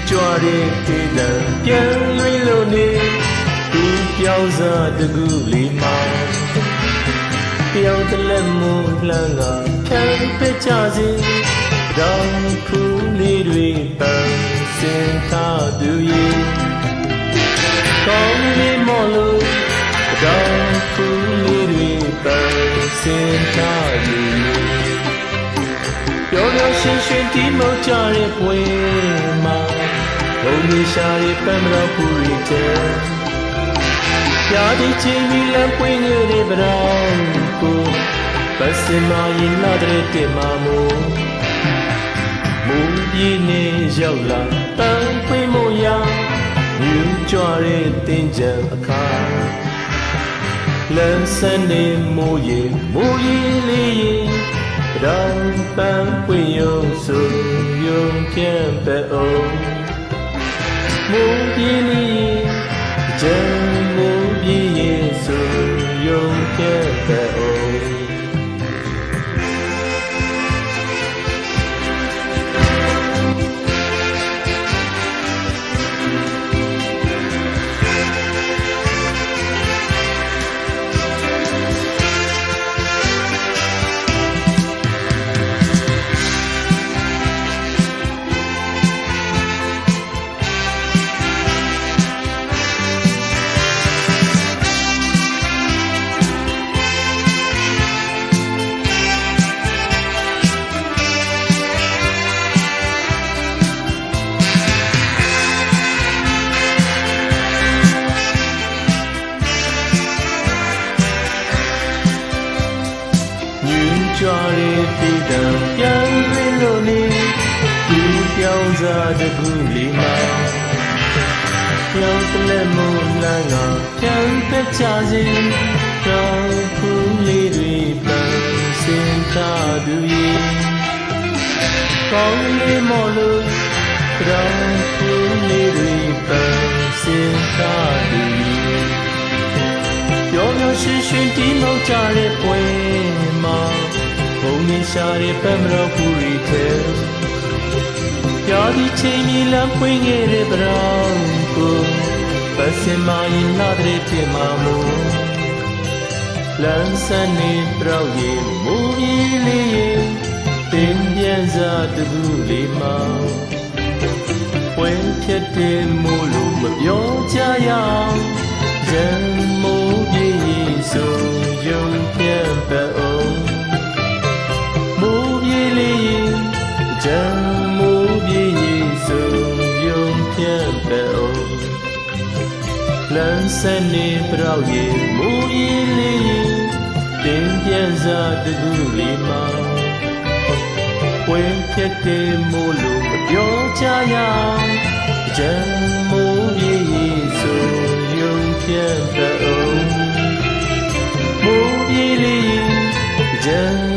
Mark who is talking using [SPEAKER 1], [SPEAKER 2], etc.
[SPEAKER 1] ကြွတဲ့ဒေသပြန်လွင်လို့နေသူပြောင်းစားတကူလေးမှာပြောင်းတလက်မွန်လှမ်းကဖြန်းပကြစေတောင်ဖူးလေးတွေပန်းစင်ထားသူရဲ့ကောင်းလေးမော်လို့တောင်ဖူးလေးတွေပန်းစင်ထားသူရဲ့ပြောပြောရှင်းရှင်းဒီမောက်ကြတဲ့ပွဲမှာဘုံမရှာတဲ့ပန်းမတော်ပူရီတဲ့ရာဒီချင်းမီလမ်းပွင့်ငယ်တဲ့ဗရောင်းကိုပတ်စင်မရင်လာတဲ့တင်မမို့မူပြေနေရောက်လာတန်ပွင့်မို့ရမြူကြွတဲ့တင်ကြံအခါလမ်းစနေမိုးရင်လေးရင်တောင်ပန်းပွင့်ယုံဆိုယုံပြန်ပဲအောင်မူပြေလေးကျန်မူပြေရင်ဆိုယုံပြန်ပဲအောင်ကြွတဲ့ဒေသပြန်လွင်လို့နေသူပြောင်းစားတကူလေးမှာပြောင်းတလက်မွန်လန်းကပြန်ပကြစေတောင်ဖူးလေးတွေပန်းစင်ထားသူရဲ့ကောင်းလေးမော်လို့တောင်ဖူးလေးတွေပန်းစင်ထားသူရဲ့ပြောပြောရှင်းရှင်းဒီမောက်ကြတဲ့ပွဲမှာဘုံမရှာတဲ့ပန်းမတော်ပူရီတဲ့ရာဒီချင်းမီလမ်းပွင့်ငယ်တဲ့ဗရောင်းကိုပတ်စင်မရင်လာတဲ့တင်မမို့လမ်းစနေပြောက်ရင်မူကြီးလေးရင်တင်ပြန်စားတကူလေးမှာပွဲဖြတ်တဲ့မို့လို့မပြောကြရအောင်ရန်မိုးပြေးဆိုယုံပြန်ပဲအောင်ကြံမိုးပြေးရင်ဆိုယုံပြန်ပဲအောင်လမ်းစနေပြောက်ရင်မူကြီးလေးတင်ပြန်စားတကူလေးမှာပွဲဖြတ်တဲ့မို့လို့မပြောကြရအောင်ကြံမိုးပြေးရင်ဆိုယုံပြန်ပဲအောင်မူကြီးလေးကြံ